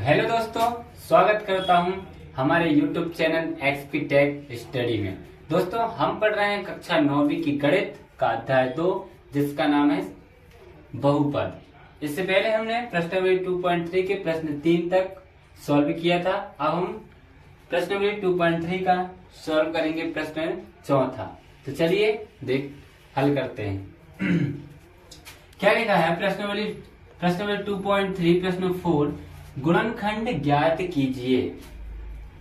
Hello दोस्तों, स्वागत करता हूं हमारे YouTube channel XP tech study में। दोस्तों, हम पढ़ रहे हैं कक्षा 9वीं की गणित का अध्याय 2, जिसका नाम है बहुपद। इससे पहले हमने प्रश्नावली 2.3 के प्रश्न 3 तक सॉल्व किया था। अब हम प्रश्नावली 2.3 का सॉल्व करेंगे, प्रश्न चौथा। तो चलिए हल करते हैं। क्या लिखा है प्रश्नावली 2.3 प्रश्न 4, गुणनखंड ज्ञात कीजिए।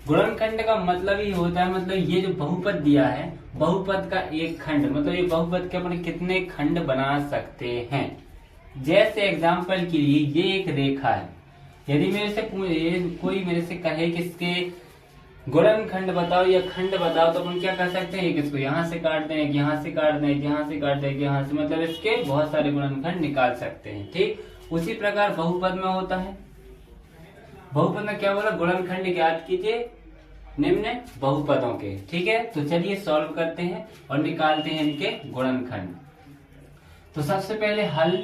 गुणनखंड का मतलब ही होता है, मतलब ये जो बहुपद दिया है, बहुपद का एक खंड, मतलब ये बहुपद के अपन कितने खंड बना सकते हैं। जैसे एग्जाम्पल के लिए ये एक रेखा है। यदि मेरे से कोई मेरे से कहे कि इसके गुणनखंड बताओ या खंड बताओ, तो अपन क्या कर सकते हैं, इसको यहाँ से काट दें, यहाँ से काट दें, यहाँ से काट दें, यहाँ से, मतलब इसके बहुत सारे गुणनखंड निकाल सकते हैं। ठीक, उसी प्रकार बहुपद में होता है। बहुपद में क्या बोला, गुणनखंड ज्ञात कीजिए निम्न बहुपदों के। ठीक है, तो चलिए सॉल्व करते हैं और निकालते हैं इनके गुणनखंड। तो सबसे पहले हल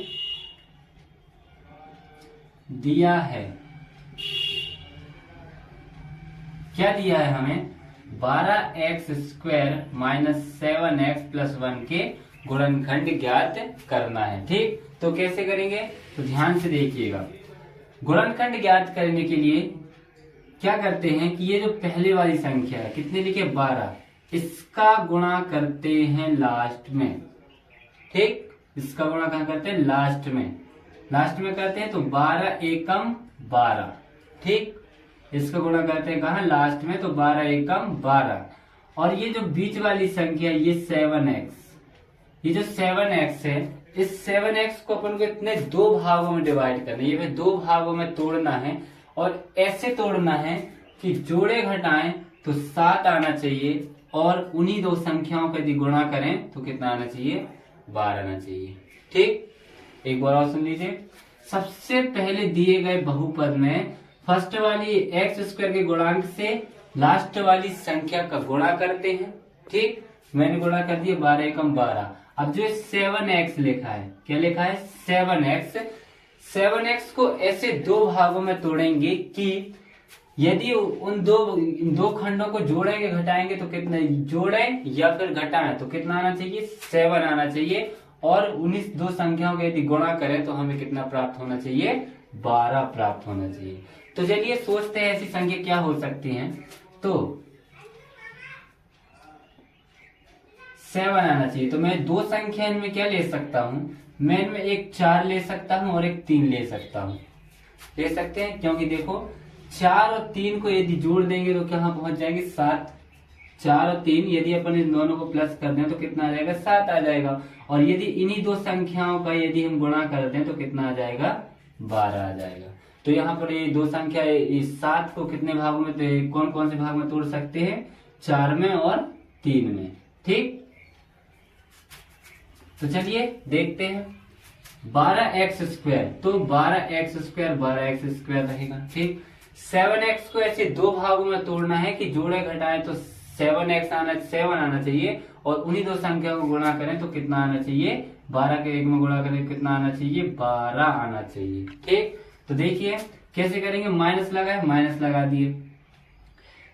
दिया है, क्या दिया है हमें, 12x² - 7x+1 के गुणनखंड ज्ञात करना है। ठीक, तो कैसे करेंगे, तो ध्यान से देखिएगा। गुणनखंड ज्ञात करने के लिए क्या करते हैं कि ये जो पहले वाली संख्या है, कितने लिखे, 12, इसका गुणा करते हैं लास्ट में। ठीक, इसका गुणा कहाँ करते हैं, लास्ट में। लास्ट में करते हैं तो 12 एकम 12। ठीक, इसका गुणा करते हैं कहाँ, लास्ट में, तो 12 एकम 12। और ये जो बीच वाली संख्या, ये 7x, ये जो 7x है, इस 7x को अपन को इतने दो भागों में डिवाइड करना है, ये दो भागों में तोड़ना है। और ऐसे तोड़ना है कि जोड़े घटाएं तो 7 आना चाहिए, और उन्हीं दो संख्याओं का यदि गुणा करें तो कितना आना चाहिए, 12 आना चाहिए। ठीक, एक बार और सुन लीजिए। सबसे पहले दिए गए बहुपद में फर्स्ट वाली x² के गुणांक से लास्ट वाली संख्या का गुणा करते हैं। ठीक, मैंने गुणा कर दिया 12 एकम 12। अब जो 7x लिखा है, क्या लिखा है, 7x को ऐसे दो भागों में तोड़ेंगे कि यदि उन दो खंडों को जोड़ेंगे घटाएंगे तो कितना, जोड़ें या फिर घटाएं तो कितना आना चाहिए, 7 आना चाहिए। और उन्हीं दो संख्याओं का यदि गुणा करें तो हमें कितना प्राप्त होना चाहिए, 12 प्राप्त होना चाहिए। तो चलिए सोचते हैं ऐसी संख्या क्या हो सकती है। तो 7 आना चाहिए, तो मैं दो संख्या इनमें क्या ले सकता हूँ, मैं इनमें एक 4 ले सकता हूँ और एक 3 ले सकता हूँ। ले सकते हैं, क्योंकि देखो 4 और 3 को यदि जोड़ देंगे तो कहाँ पहुंच जाएंगे, 7। 4 और 3 यदि अपन इन दोनों को प्लस कर दें तो कितना आ जाएगा, 7 आ जाएगा। और यदि इन्हीं दो संख्याओं का यदि हम गुणा कर दें तो कितना आ जाएगा, 12 आ जाएगा। तो यहाँ पर ये दो संख्या, इस 7 को कितने भागों में, कौन कौन से भाग में तोड़ सकते हैं, 4 में और 3 में। ठीक, तो चलिए देखते हैं। 12x², तो 12x² रहेगा। ठीक, 7x को ऐसे दो भागों में तोड़ना है कि जोड़े घटाएं तो 7 आना चाहिए, और उन्हीं दो संख्या को गुणा करें तो कितना आना चाहिए, 12 के एक में गुणा करें कितना आना चाहिए, 12 आना चाहिए। ठीक, तो देखिए कैसे करेंगे, माइनस लगा दिए।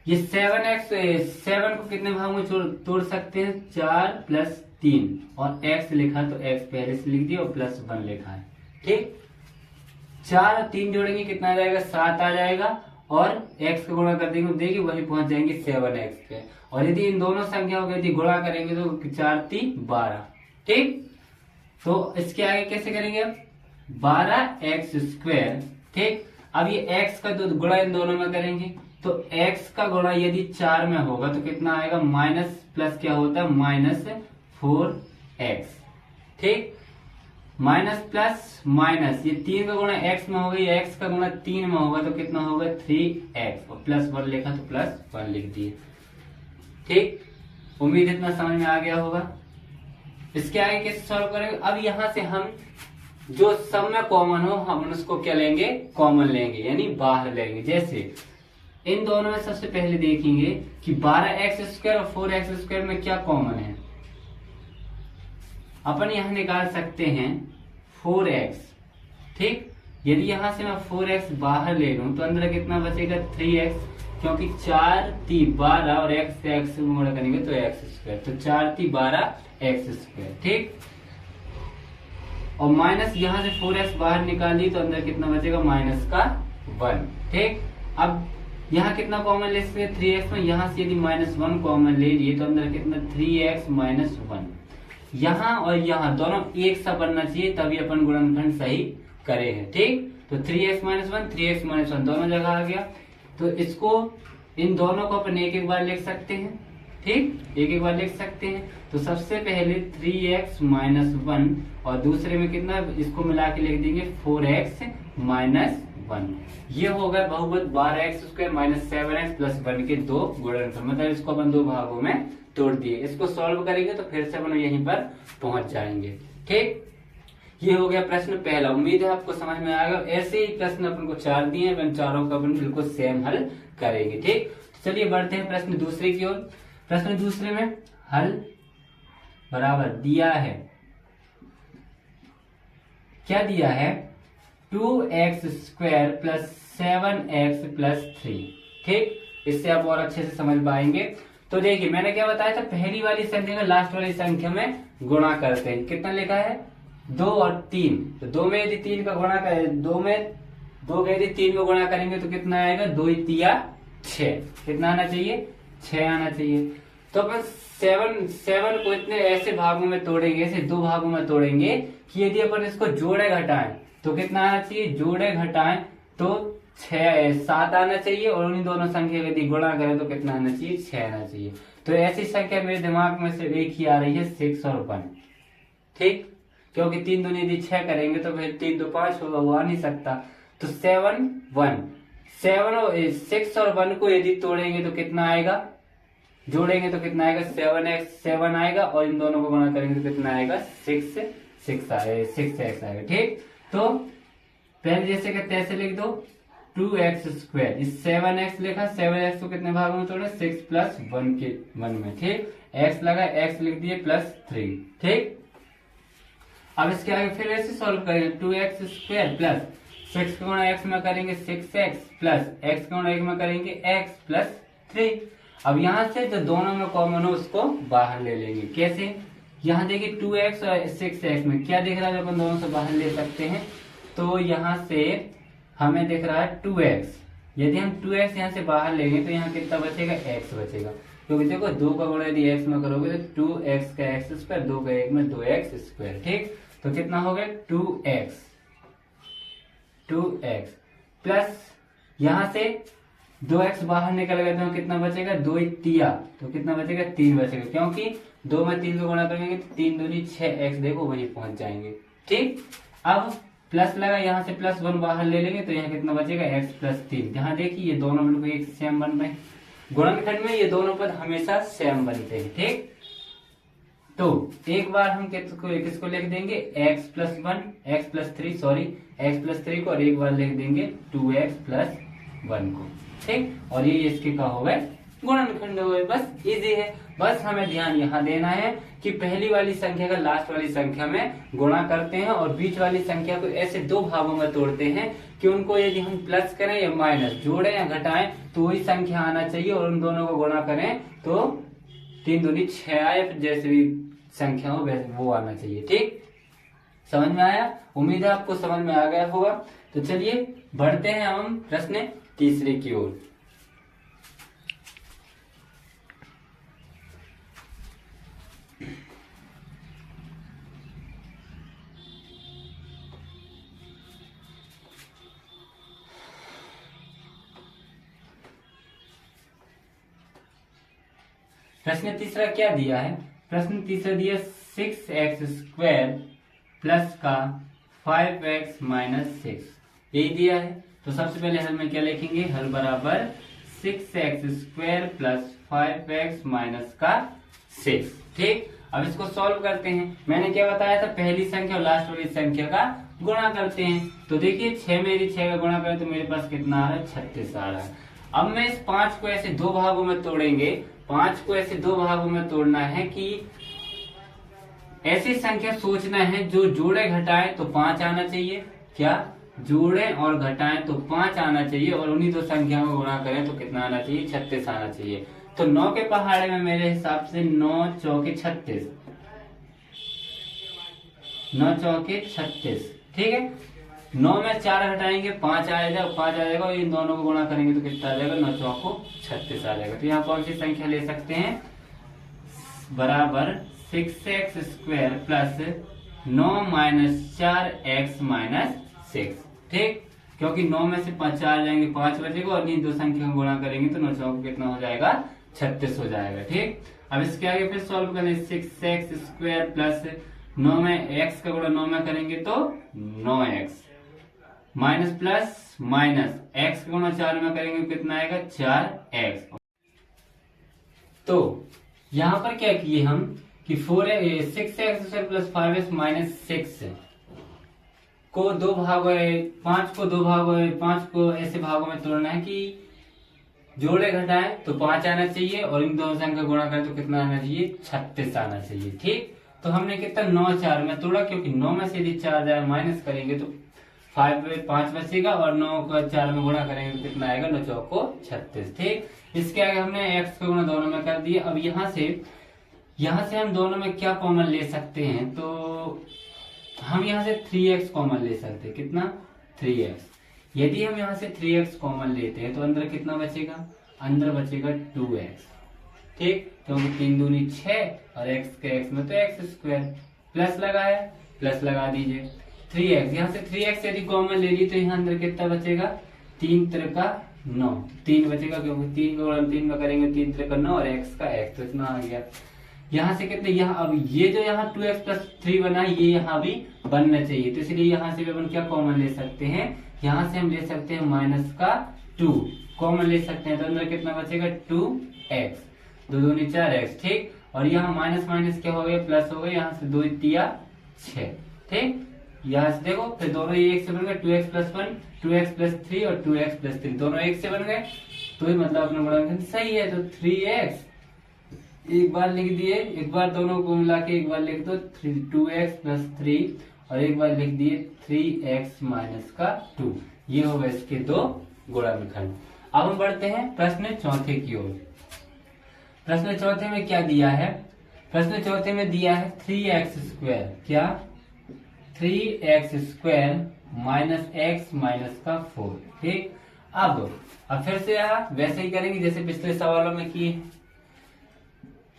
ये 7 को कितने भागों में तोड़ सकते हैं, 4 + 3, और x लिखा तो x पहले से लिख दिया और +1 लिखा है। ठीक, 4 और 3 जोड़ेंगे कितना आ जाएगा, 7 आ जाएगा, और x का गुणा कर देंगे, देखिए वही पहुंच जाएंगे 7x पे। और यदि इन दोनों संख्याओं को यदि गुणा करेंगे तो 4 × 3 = 12। ठीक, तो इसके आगे कैसे करेंगे, 12x²। ठीक, अब ये x का गुणा इन दोनों में करेंगे, तो x का गुणा यदि 4 में होगा तो कितना आएगा, माइनस प्लस क्या होता है, -4x। ठीक, माइनस प्लस माइनस, ये 3 का गुणा x में होगा, ये x का गुणा 3 में होगा तो कितना होगा, 3x, और +1 लिखा तो +1 लिख दिए। ठीक, उम्मीद इतना समझ में आ गया होगा। इसके आगे कैसे सॉल्व करेंगे, अब यहां से हम जो सब में कॉमन हो हम उसको क्या लेंगे, कॉमन लेंगे, यानी बाहर लेंगे। जैसे इन दोनों में सबसे पहले देखेंगे कि 12x² और 4x² में क्या कॉमन है। अपन यहां निकाल सकते हैं 4x। ठीक, यदि यहाँ से मैं 4x बाहर ले लूं तो अंदर कितना बचेगा 3x, क्योंकि 4 3 12 और x से x में गुणा करेंगे तो x स्क्वायर, तो 4 3 12 x स्क्वायर। ठीक, और माइनस यहाँ से 4x बाहर निकाल दी तो अंदर कितना बचेगा माइनस का 1। ठीक, अब यहाँ कितना कॉमन ले सकते हैं 3x में, यहाँ से यदि -1 कॉमन ले लिए तो अंदर कितना 3x - 1। यहाँ और यहाँ दोनों एक सा बनना चाहिए तभी अपन गुणनखंड सही करेंगे। ठीक, तो 3x - 1 3x - 1 दोनों जगह आ गया, तो इसको इन दोनों को अपन एक एक बार लिख सकते हैं। ठीक, एक एक बार लिख सकते हैं। तो सबसे पहले 3x - 1 और दूसरे में कितना, इसको मिला के लिख देंगे 4x - 1। ये होगा बहुपद 12x² - 7x + 1 के दो गुणनफल, मतलब इसको अपन दो भागों में तोड़ दिए। इसको सॉल्व करेंगे तो फिर से अपन यहीं पर पहुंच जाएंगे। ठीक, ये हो गया प्रश्न पहला। उम्मीद है आपको समझ में आएगा। ऐसे ही प्रश्न अपन को 4 दिए हैं, अपन चारों का अपन बिल्कुल सेम हल करेंगे। ठीक, चलिए बढ़ते हैं प्रश्न दूसरे की ओर। प्रश्न दूसरे में हल बराबर दिया है, क्या दिया है 2x² + 7x + 3। ठीक, इससे आप और अच्छे से समझ पाएंगे। तो देखिए मैंने क्या बताया था, पहली वाली संख्या का लास्ट वाली संख्या में गुणा करते हैं। कितना लिखा है 2 और 3, तो 2 में यदि 3 का गुणा करें, 2 का यदि 3 को गुणा करेंगे तो कितना आएगा 2 × 3 = 6। कितना आना चाहिए 6 आना चाहिए। तो अपन 7 को इतने ऐसे भागों में तोड़ेंगे, ऐसे दो भागों में तोड़ेंगे कि यदि अपन इसको जोड़े घटाएं तो कितना आना चाहिए, जोड़े घटाएं तो 7 आना चाहिए, और उन्हीं दोनों संख्या यदि गुणा करें तो कितना आना चाहिए 6 आना चाहिए। तो ऐसी संख्या मेरे दिमाग में सिर्फ एक ही आ रही है 6 और 1। ठीक, क्योंकि 3 दूनी यदि 6 करेंगे तो फिर 3 2 5 होगा, वो आ नहीं सकता। तो 7 1 7 और 6 और 1 को यदि तोड़ेंगे तो कितना आएगा, जोड़ेंगे तो कितना आएगा 7 आएगा, और इन दोनों को गुणा करेंगे तो कितना आएगा 6x आएगा। ठीक, तो पहले जैसे का तैसे लिख दो 2x², इस 7x लिखा, 7x को कितने भागों में तोड़ा 6 + 1 के 1 में। ठीक, x लगा, x लिख दिए +3। ठीक, अब इसके आगे फिर ऐसे सॉल्व करेंगे 2x² + 6 का गुणा x में करेंगे 6x + x का गुणा 1 में करेंगे x + 3। अब यहाँ से जो दोनों में कॉमन हो उसको बाहर ले लेंगे। कैसे, यहाँ देखिए 2x और 6x में क्या दिख रहा है, अपन दोनों से बाहर ले सकते हैं। तो यहाँ से हमें दिख रहा है 2x, यदि हम 2x यहाँ से बाहर लेंगे तो यहाँ कितना बचेगा x बचेगा, क्योंकि देखो 2 का गुणा यदि x में करोगे तो 2x का x², 2 का 1 में 2x²। ठीक, तो कितना हो गया 2x प्लस यहाँ से 2x बाहर निकल गया तो कितना बचेगा 2 × 3, तो कितना बचेगा 3 बचेगा, क्योंकि 2 में 3 को गुणा करेंगे तो 3 दूनी 6x, देखो वहीं पहुंच जाएंगे। ठीक, अब प्लस लगा, यहाँ से +1 बाहर ले लेंगे तो यहाँ कितना बचेगा x + 3। जहाँ देखिए ये दोनों बिल्कुल एक सेम बन रहे हैं, गुणनखंड में ये दोनों पद हमेशा सेम बनते हैं। ठीक, तो एक बार हम किसको लिख देंगे x + 1 x + 3 सॉरी x + 3 को, और एक बार लिख देंगे 2x + 1 को। ठीक, और ये इसके का हो गए गुणनखंड हो गए। बस इजी है, बस हमें ध्यान यहाँ देना है कि पहली वाली संख्या का लास्ट वाली संख्या में गुणा करते हैं और बीच वाली संख्या को ऐसे दो भागों में तोड़ते हैं कि उनको यदि हम प्लस करें या माइनस, जोड़ें या घटाएं तो वही संख्या आना चाहिए, और उन दोनों को गुणा करें तो 3 दूनी 6 आए, जैसे भी संख्या हो वैसे वो आना चाहिए। ठीक, समझ में आया? उम्मीद है आपको समझ में आ गया होगा। तो चलिए बढ़ते हैं हम प्रश्न तीसरे की ओर। प्रश्न तीसरा क्या दिया है? प्रश्न तीसरा दिया 6x² प्लस का 5x - 6, यही दिया है। तो सबसे पहले हल में क्या लिखेंगे? हल बराबर 6x² प्लस 5x - 6। ठीक, अब इसको सॉल्व करते हैं। मैंने क्या बताया था, पहली संख्या और लास्ट वाली संख्या का गुणा करते हैं। तो देखिए 6 में यदि 6 का गुणा करें तो मेरे पास कितना आ रहा है? 36 आ रहा है। अब मैं इस 5 को ऐसे दो भागों में तोड़ेंगे, 5 को ऐसे दो भागों में तोड़ना है कि ऐसी संख्या सोचना है जो जोड़े घटाए तो 5 आना चाहिए। क्या जोड़ें और घटाएं तो 5 आना चाहिए और उन्हीं दो संख्याओं को गुणा करें तो कितना आना चाहिए, 36 आना चाहिए। तो 9 के पहाड़े में मेरे हिसाब से 9 चौके 36, 9 चौके 36, ठीक है। 9 में 4 घटाएंगे 5 आएगा, 5 आ जाएगा और इन दोनों को गुणा करेंगे तो कितना आ जाएगा, 9 चौको 36 आ जाएगा। तो यहाँ कौन सी संख्या ले सकते हैं, बराबर 6x² plus 9 minus 4x minus 6, ठीक। क्योंकि 9 में से 5 4 जाएंगे 5 बचेगा और इन दो संख्या को गुणा करेंगे तो 9 चौको कितना हो जाएगा, 36 हो जाएगा, ठीक। अब इसके आगे फिर सॉल्व करें, 6x² प्लस 9 में x का गुणा 9 में करेंगे तो 9x minus plus minus x का गुणा 4 में करेंगे कितना आएगा, 4x। तो यहाँ पर क्या किए हम कि 6x² प्लस 5x माइनस 6 को दो भागों, 5 को दो भागों, 5 को ऐसे भागों में तोड़ना है कि जोड़े घटाएं तो 5 आना चाहिए और इन दोनों संख्या गुणा करें तो कितना आना चाहिए, 36 आना चाहिए, ठीक। तो हमने कितना 9 4 में तोड़ा, क्योंकि 9 में से यदि 4 जाए माइनस करेंगे तो 5 बचेगा और 9 को 4 में गुणा करेंगे तो कितना आएगा, 9 चौको 36, ठीक। इसके आगे हमने x का गुणा दोनों में कर दिया। अब यहाँ से हम दोनों में क्या कॉमन ले सकते हैं, तो हम यहाँ से 3x कॉमन ले सकते हैं, कितना, 3x। यदि हम यहाँ से 3x कॉमन लेते हैं तो अंदर कितना बचेगा, अंदर बचेगा 2x, ठीक। क्योंकि 3 दूनी 6 और x के x में तो x², प्लस लगाया, प्लस लगा दीजिए 3x। यहाँ से 3x यदि कॉमन ले ली तो यहाँ अंदर कितना बचेगा, 3 3 9, 3 बचेगा क्योंकि 3 को 3 में करेंगे 3 3 9 और x का x, तो इतना आ गया। यहाँ से कितने, यहाँ अब ये जो यहाँ 2x प्लस 3 बना ये यहाँ भी बनना चाहिए, तो इसलिए यहाँ से भी अपन क्या कॉमन ले सकते हैं, यहाँ से हम ले सकते हैं माइनस का 2 कॉमन ले सकते हैं, तो अंदर कितना बचेगा, 2x, 2 दूनी 4x, ठीक। और यहाँ माइनस माइनस क्या हो गया, प्लस हो गया, यहाँ से 2 तिया 6, ठीक। यहाँ से देखो फिर दोनों ये 1 से बन गए, 2x प्लस 1, 2x प्लस 3 और 2x प्लस 3 दोनों 1 से बन गए, तो ये मतलब अपना गुणनखंड सही है। तो 3x एक बार लिख दिए, एक बार दोनों को मिला के एक बार लिख दो 2x प्लस 3 और एक बार लिख दिए 3x माइनस का 2, ये होगा इसके दो गुणनखंड। अब हम बढ़ते हैं प्रश्न चौथे की ओर। प्रश्न चौथे में क्या दिया है, प्रश्न चौथे में दिया है 3x², क्या, 3x² माइनस x माइनस का 4, ठीक। अब फिर से यहाँ वैसे ही करेंगे जैसे पिछले सवालों में किए,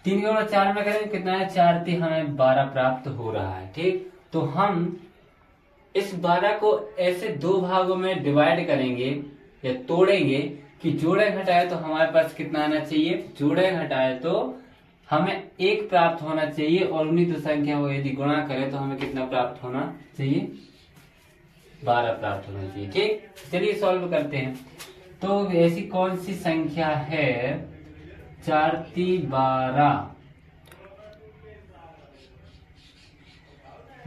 3 का गुणा 4 में करेंगे कितना है, 4 3 हमें 12 प्राप्त हो रहा है, ठीक। तो हम इस 12 को ऐसे दो भागों में डिवाइड करेंगे या तोड़ेंगे कि जोड़े घटाए तो हमारे पास कितना आना चाहिए, जोड़े घटाए तो हमें 1 प्राप्त होना चाहिए और उन्हीं दो संख्या को यदि गुणा करें तो हमें कितना प्राप्त होना चाहिए, 12 प्राप्त होना चाहिए, ठीक। चलिए सॉल्व करते हैं। तो ऐसी कौन सी संख्या है, 4 3 12,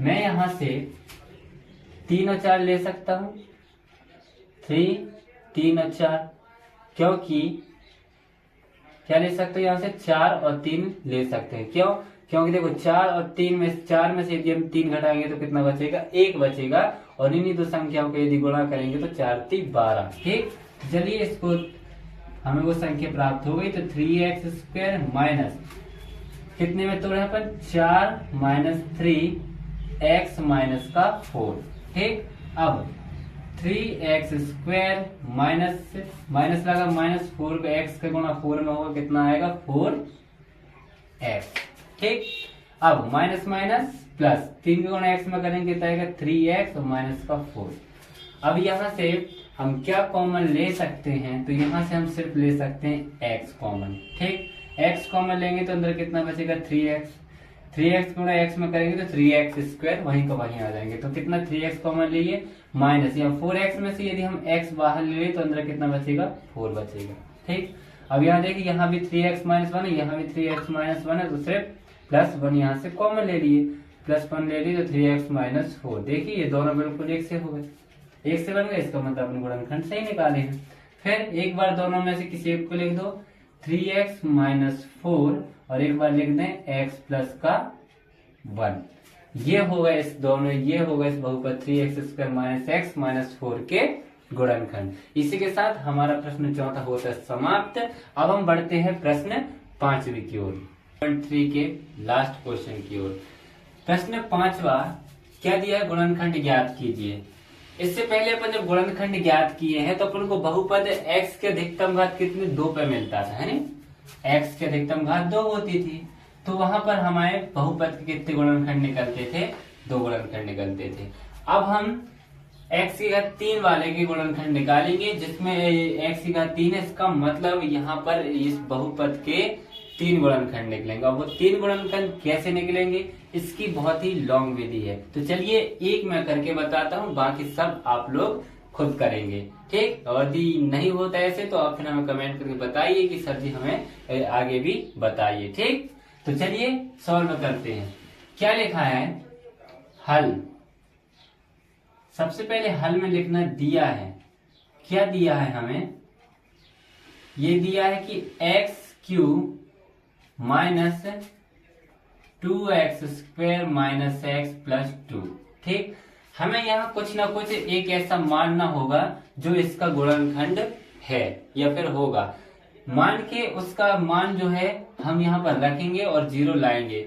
मैं यहां से 3 और 4 ले सकता हूं, 3 और 4, क्योंकि क्या ले सकते हो, यहाँ से 4 और 3 ले सकते हैं, क्यों, क्योंकि देखो 4 और 3 में 4 में से यदि हम 3 घटाएंगे तो कितना बचेगा, 1 बचेगा और इन्हीं दो संख्याओं को यदि गुणा करेंगे तो 4 3 12, ठीक। चलिए इसको हमें वो संख्या प्राप्त हो गई, तो 3x² माइनस कितने में तोड़े अपन, 4 माइनस 3x माइनस का 4, ठीक। अब 3x² माइनस लगा -4 का x का गुणा 4 में होगा कितना आएगा, 4x, ठीक। अब माइनस माइनस प्लस 3 का गुणा x में करेंगे कितना आएगा, 3x और माइनस का 4। अब यहाँ से हम क्या कॉमन ले सकते हैं, तो यहाँ से हम सिर्फ ले सकते हैं x कॉमन, ठीक। x कॉमन लेंगे तो अंदर कितना बचेगा, 3x गुणा x में करेंगे तो 3x² वहीं का वहीं आ जाएंगे, तो कितना 3x कॉमन लिए माइनस या 4x में से यदि हम x बाहर ले तो अंदर कितना बचेगा, 4 बचेगा, ठीक। अब यहाँ देखिए यहाँ भी 3x माइनस 1 है, यहाँ भी 3x माइनस 1 है, तो सिर्फ +1 यहाँ से कॉमन ले लिए, +1 ले लिए तो 3x माइनस 4, देखिए ये दोनों बिल्कुल एक से हो गए, एक से बन गए, इसका मतलब अपने गुणनखंड सही निकाले हैं। फिर एक बार दोनों में से किसी एक को लिख दो, 3x माइनस 4 और एक बार लिख दें x प्लस का 1, ये होगा इस दोनों, ये होगा इस बहुपद 3x² माइनस x माइनस 4 के गुणनखंड। इसी के साथ हमारा प्रश्न चौथा होता है समाप्त। अब हम बढ़ते हैं प्रश्न 5वीं की ओर, 3 के लास्ट क्वेश्चन की ओर। प्रश्न 5वां क्या दिया है, गुणनखंड ज्ञात कीजिए। इससे पहले अपन जब गुणनखंड ज्ञात किए हैं तो अपन को बहुपद x के अधिकतम घात कितने 2 पे मिलता था, है ना। x के अधिकतम घात 2 होती थी, तो वहां पर हमारे बहुपद के कितने गुणनखंड निकलते थे, 2 गुणनखंड निकलते थे। अब हम x की घात 3 वाले के गुणनखंड निकालेंगे, जिसमें x की घात 3 है। इसका मतलब यहाँ पर इस बहुपद के 3 गुणनखंड निकलेंगे। और वो 3 गुणनखंड कैसे निकलेंगे, इसकी बहुत ही लॉन्ग विधि है। तो चलिए एक मैं करके बताता हूँ, बाकी सब आप लोग खुद करेंगे, ठीक। और यदि नहीं होता ऐसे तो आप फिर हमें कमेंट करके बताइए कि सर जी हमें आगे भी बताइए, ठीक। तो चलिए सॉल्व करते हैं। क्या लिखा है, हल। सबसे पहले हल में लिखना दिया है, क्या दिया है हमें, ये दिया है कि x³ minus 2x² minus x plus 2, ठीक। हमें यहाँ कुछ ना कुछ एक ऐसा मानना होगा जो इसका गुणनखंड है या फिर होगा। मान के उसका मान जो है हम यहाँ पर रखेंगे और 0 लाएंगे।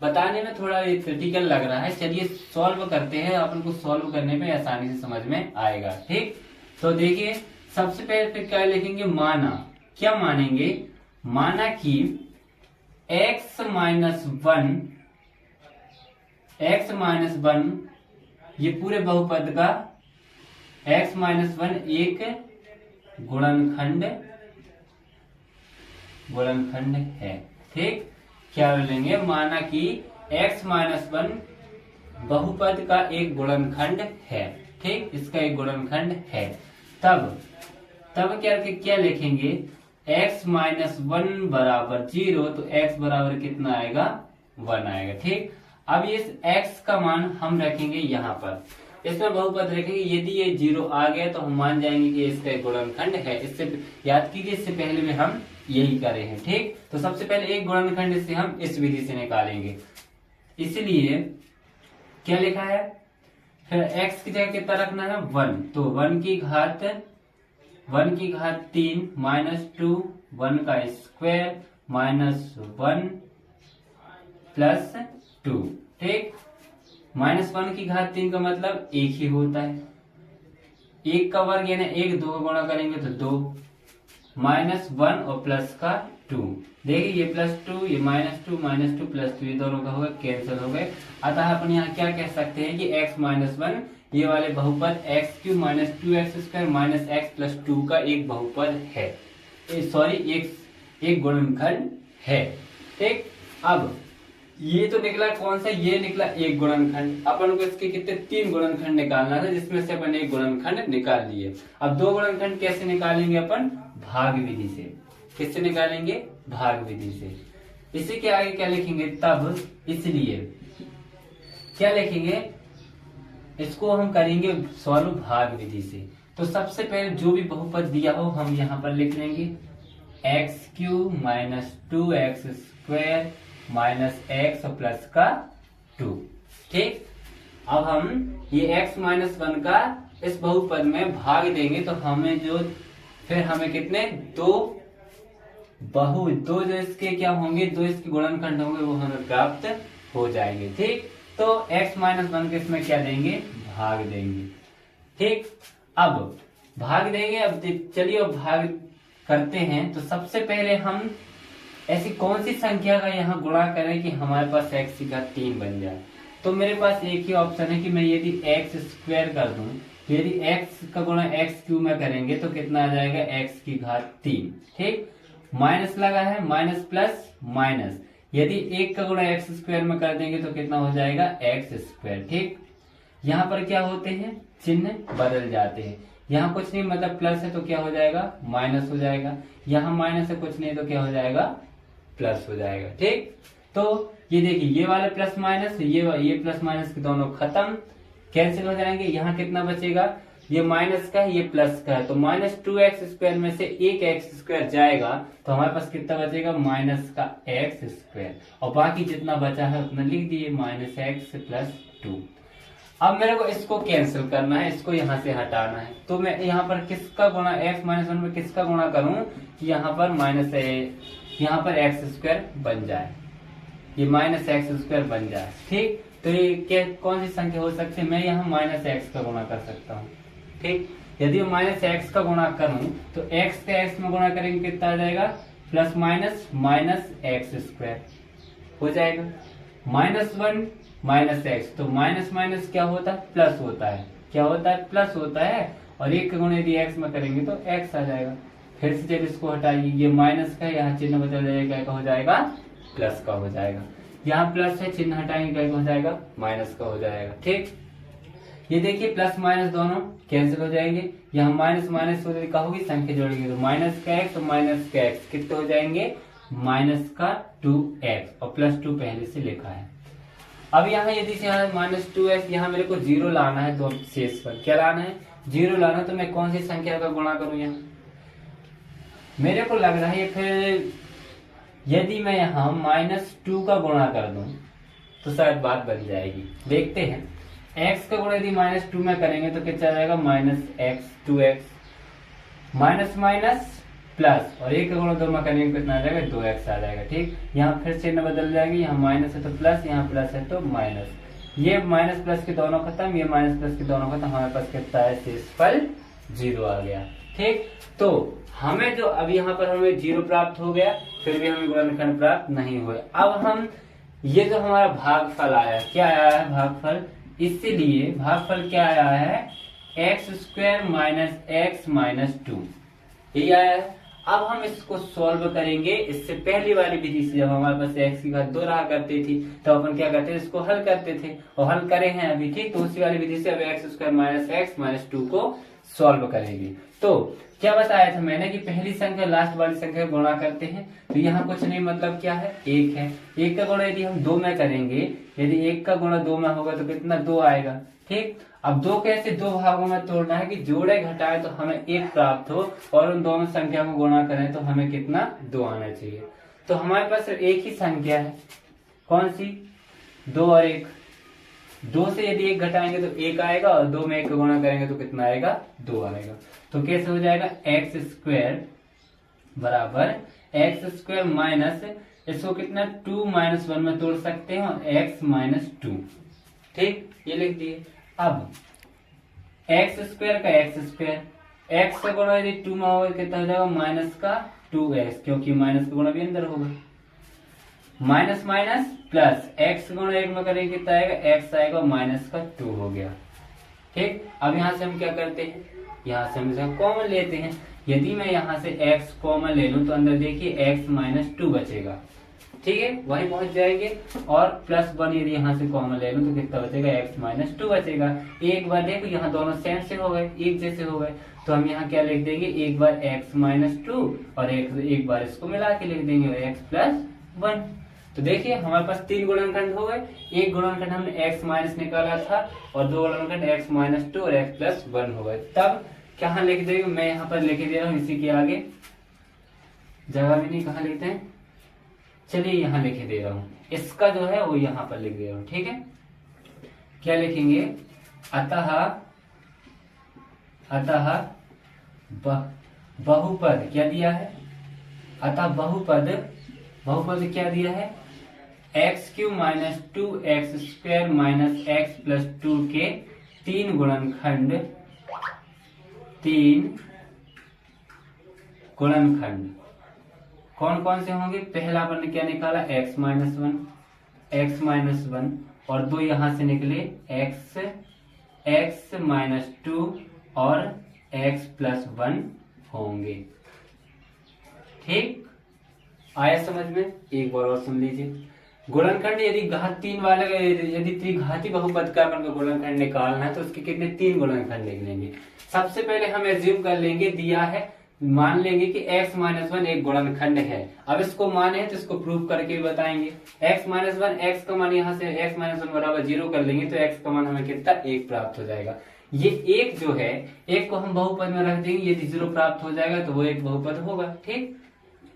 बताने में थोड़ा क्रिटिकल लग रहा है, चलिए सॉल्व करते हैं। अपन को सॉल्व करने पे आसानी से समझ में आएगा, ठीक। तो देखिए सबसे पहले क्या लिखेंगे, माना। क्या मानेंगे, माना कि x माइनस 1 ये पूरे बहुपद का x माइनस 1 एक गुणनखंड है, ठीक। क्या लेंगे, माना कि x माइनस 1 बहुपद का एक गुणनखंड है, ठीक। इसका एक गुणनखंड है। तब क्या लिखेंगे, x माइनस 1 बराबर 0, तो x बराबर कितना आएगा, 1 आएगा, ठीक। अब इस x का मान हम रखेंगे यहाँ पर, इसमें बहुपद रखेंगे। यदि ये 0 आ गया तो हम मान जाएंगे कि इसका एक गुणनखंड है। इससे याद कीजिए, इससे पहले में हम यही करे हैं, ठीक। तो सबसे पहले एक गुणनखंड इससे हम इस विधि से निकालेंगे। इसलिए क्या लिखा है, फिर x की जगह कितना रखना है, 1, तो 1 की घात 3 माइनस 2, 1 का स्क्वायर माइनस 1 प्लस 2, ठीक। माइनस 1 की घात 3 का मतलब 1 ही होता है। 1 का वर्ग यानी 1, 2 का गुणा करेंगे तो 2, माइनस 1 और प्लस का 2। देखिए ये प्लस 2, ये माइनस 2 प्लस 2, ये दोनों का होगा कैंसिल हो गए। अतः अपन यहाँ क्या कह सकते हैं कि x माइनस 1 ये वाले बहुपद x³ minus 2x² minus x plus 2 का एक बहुपद है, एक गुणनखंड है, ठीक। अब ये तो निकला कौन सा, ये निकला एक गुणनखंड। अपन को इसके कितने 3 गुणनखंड निकालना था, जिसमें से अपन एक गुणनखंड निकाल लिए। अब 2 गुणनखंड कैसे निकालेंगे अपन, भाग विधि से। किससे निकालेंगे, भाग विधि से। इसी के आगे क्या लिखेंगे, तब, इसलिए। क्या लिखेंगे, इसको हम करेंगे सॉल्व भाग विधि से। तो सबसे पहले जो भी बहुपद दिया हो हम यहाँ पर लिख लेंगे, x³ minus 2x² minus x plus का 2, ठीक। अब हम ये x माइनस 1 का इस बहुपद में भाग देंगे तो हमें कितने दो जो इसके क्या होंगे, 2 इसके गुणनखंड होंगे, वो हमें प्राप्त हो जाएंगे, ठीक। तो x माइनस 1 के इसमें क्या देंगे, भाग देंगे, ठीक। अब भाग देंगे। अब चलिए भाग करते हैं। तो सबसे पहले हम ऐसी कौन सी संख्या का यहाँ गुणा करें कि हमारे पास x की घात 3 बन जाए। तो मेरे पास एक ही ऑप्शन है कि मैं यदि x² कर दूं, तो यदि x का गुणा x³ में करेंगे तो कितना आ जाएगा, x की घात 3, ठीक। माइनस लगा है, माइनस प्लस माइनस, यदि 1 का गुणा x² में कर देंगे तो कितना हो जाएगा, x², ठीक। यहाँ पर क्या होते हैं, चिन्ह बदल जाते हैं। यहाँ कुछ नहीं मतलब प्लस है तो क्या हो जाएगा, माइनस हो जाएगा। यहाँ माइनस है कुछ नहीं तो क्या हो जाएगा, प्लस हो जाएगा, ठीक। तो ये देखिए ये वाले प्लस माइनस, ये प्लस माइनस के दोनों खत्म, कैंसिल हो जाएंगे। यहाँ कितना बचेगा, ये माइनस का है, ये प्लस का है, तो -2x² में से एक x² जाएगा तो हमारे पास कितना बचेगा, माइनस का x², और बाकी जितना बचा है उतना लिख दिए -x + 2। अब मेरे को इसको कैंसिल करना है, इसको यहाँ से हटाना है, तो मैं यहाँ पर किसका गुणा x - 1 में किसका गुणा करूं कि यहाँ पर यहाँ पर x² बन जाए, ये -x² बन जाए। ठीक, तो ये क्या कौन सी संख्या हो सकती है, मैं यहाँ -x का गुणा कर सकता हूँ। ठीक, यदि मैं -x का गुणा करूं तो x का x में गुणा करेंगे कितना आ जाएगा, प्लस माइनस -x² हो जाएगा, -1 -x, तो माइनस माइनस क्या होता है, प्लस होता है, क्या होता है, प्लस होता है, और एक का गुणा यदि x में करेंगे तो x आ जाएगा। फिर से जब इसको हटाइए, ये माइनस का यहाँ चिन्ह बदल जाएगा, क्या हो जाएगा, प्लस का हो जाएगा, यहाँ प्लस है चिन्ह हटाएंगे क्या हो जाएगा, माइनस का हो जाएगा। ठीक, ये देखिए प्लस माइनस दोनों कैंसिल हो जाएंगे, यहाँ माइनस माइनस हो जाएगा, होगी संख्या जोड़ेंगे तो माइनस का x और माइनस का x कितने हो जाएंगे, -2x, और +2 पहले से लिखा है। अब यहाँ यदि से -2x, यहाँ मेरे को 0 लाना है, तो शेष पर क्या लाना है, 0 लाना, तो मैं कौन सी संख्या का गुणा करूं, यहाँ मेरे को लग रहा है फिर यदि मैं यहाँ -2 का गुणा कर दूं तो शायद बात बन जाएगी, देखते हैं। x का गुणा यदि -2 में करेंगे तो कितना जाएगा, -2x, माइनस माइनस प्लस, और एक का गुणा 2 में करेंगे कितना आ जाएगा, 2x आ जाएगा। ठीक, यहाँ फिर चिन्ह बदल जाएगी, यहाँ माइनस है तो प्लस, यहाँ प्लस है तो माइनस, ये माइनस प्लस के दोनों खत्म, ये माइनस प्लस के दोनों खत्म, हमारे पास कितना है, शेषफल 0 आ गया। ठीक, तो हमें जो अब यहाँ पर हमें 0 प्राप्त हो गया, फिर भी हमें गुणनखंड प्राप्त नहीं हुए। अब हम ये जो हमारा भागफल आया, क्या आया है भागफल, इसीलिए भागफल क्या आया है, x² - x - 2 ये आया है। अब हम इसको सॉल्व करेंगे, इससे पहली वाली विधि से, जब हमारे पास x की घात 2 रहा करती थी तो अपन क्या करते थे, इसको हल करते थे, और हल करे हैं अभी। ठीक, तो उसी वाली विधि से अब x² - x - 2 को सॉल्व करेंगे। तो क्या बताया था मैंने कि पहली संख्या लास्ट वाली संख्या का गुणा करते हैं, तो यहाँ कुछ नहीं, मतलब क्या है, 1 है, 1 का गुणा यदि हम 2 में करेंगे, यदि 1 का गुणा 2 में होगा तो कितना, 2 आएगा। ठीक, अब 2 कैसे, 2 भागों में तोड़ना है कि जोड़े घटाए तो हमें 1 प्राप्त हो, और उन दोनों संख्या को गुणा करें तो हमें कितना, 2 आना चाहिए। तो हमारे पास एक ही संख्या है, कौन सी, 2 और 1, 2 से यदि 1 घटाएंगे तो 1 आएगा, और 2 में 1 का गुणा करेंगे तो कितना आएगा, 2 आएगा। तो कैसे हो जाएगा, x² बराबर x² माइनस, इसको कितना, 2 - 1 में तोड़ सकते हैं, x - 2। ठीक, ये लिख दिए। अब x² का x², x का गुणा यदि 2 में होगा कितना हो जाएगा, माइनस का 2x, क्योंकि माइनस का गुणा भी अंदर होगा, माइनस माइनस प्लस, x गुणा 1 में करेंगे कितना आएगा, x आएगा, माइनस का 2 हो गया। ठीक, अब यहाँ से हम क्या करते हैं, यहाँ से हम कॉमन लेते हैं, यदि मैं यहाँ से x कॉमन ले लूं तो अंदर देखिए x - 2 बचेगा। ठीक है, वही पहुंच जाएंगे, और +1 यदि यहाँ से कॉमन ले लूं तो कितना बचेगा, x - 2 बचेगा। एक बार देखो यहाँ दोनों सेम से हो गए, एक जैसे हो गए, तो हम यहाँ क्या लिख देंगे, एक बार x - 2 और एक बार इसको मिला के लिख देंगे x + 1। तो देखिए हमारे पास 3 गुणनखंड हो गए, एक गुणनखंड हमने x माइनस निकाला था, और 2 गुणनखंड x - 2 और x + 1 हो गए। तब कहाँ लिख देंगे, मैं यहाँ पर लिख दे रहा हूँ, इसी के आगे जगह भी नहीं, कहाँ लिखते हैं, चलिए यहाँ लिख दे रहा हूँ, इसका जो है वो यहाँ पर लिख दे रहा हूँ। ठीक है, क्या लिखेंगे, अतः बहुपद क्या दिया है, अतः बहुपद क्या दिया है, x³ - 2x² - x + 2 के 3 गुणनखंड कौन कौन से होंगे, पहला अपन ने क्या निकाला, x - 1 और 2 यहां से निकले x - 2 और x + 1 होंगे। ठीक, आया समझ में, एक बार और सुन लीजिए। गुणनखंड यदि घात 3 वाले, यदि त्रिघाती बहुपद का अपन को गुणनखंड निकालना है तो उसके कितने, 3 गुणनखंड लिख लेंगे। सबसे पहले हम एज्यूम कर लेंगे, दिया है, मान लेंगे कि x - 1 एक गुणनखंड है। अब इसको माने तो इसको प्रूव करके भी बताएंगे। x - 1, x का मान यहाँ से x - 1 बराबर 0 कर लेंगे तो x का मान हमें कितना, 1 प्राप्त हो जाएगा। ये एक जो है, एक को हम बहुपद में रख देंगे, यदि 0 प्राप्त हो जाएगा तो वो एक बहुपद होगा। ठीक,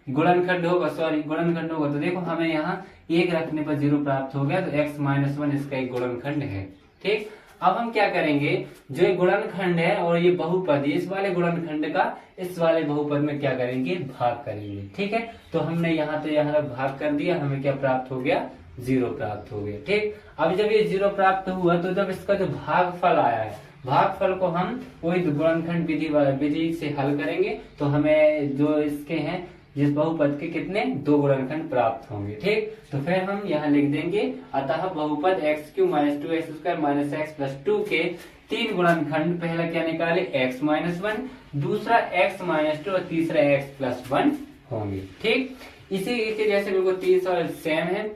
गुणनखंड होगा, गुणनखंड होगा। तो देखो हमें यहाँ एक रखने पर 0 प्राप्त हो गया, तो x माइनस 1 इसका एक गुणनखंड है। ठीक, अब हम क्या करेंगे, जो ये गुणनखंड है और ये बहुपद, इस वाले गुणनखंड का इस वाले बहुपद में क्या करेंगे, भाग करेंगे। ठीक है, तो हमने यहाँ तो यहाँ तक भाग कर दिया, हमें क्या प्राप्त हो गया, 0 प्राप्त हो गया। ठीक, अब जब ये 0 प्राप्त हुआ तो जब इसका जो भागफल आया है, भागफल को हम वही गुणनखंड विधि से हल करेंगे, तो हमें जो इसके हैं जिस बहुपद के कितने, 2 गुणनखंड प्राप्त होंगे। ठीक, तो फिर हम यहाँ लिख देंगे, अतः बहुपद x³ minus 2x² minus x plus 2 के 3 गुणनखंड, पहला क्या निकाले, x माइनस 1, दूसरा x माइनस 2 और तीसरा x प्लस 1 होंगे। ठीक, इसी के जैसे बिल्कुल 3 सवाल सेम है।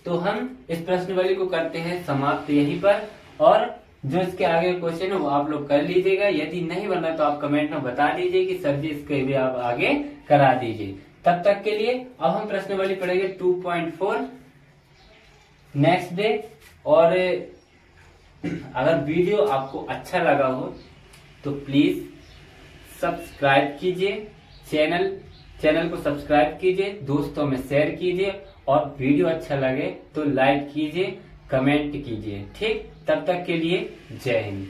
तो हम इस प्रश्नावली को करते हैं समाप्त यहीं पर, और जो इसके आगे क्वेश्चन है वो आप लोग कर लीजिएगा। यदि नहीं बन रहा तो आप कमेंट में बता दीजिए कि सर जी इसके भी आप आगे करा दीजिए। तब तक के लिए अब हम प्रश्नावली पढ़ेंगे 2.4 नेक्स्ट डे। और अगर वीडियो आपको अच्छा लगा हो तो प्लीज सब्सक्राइब कीजिए, चैनल को सब्सक्राइब कीजिए, दोस्तों में शेयर कीजिए, और वीडियो अच्छा लगे तो लाइक कीजिए, कमेंट कीजिए। ठीक, तब तक के लिए जय हिंद।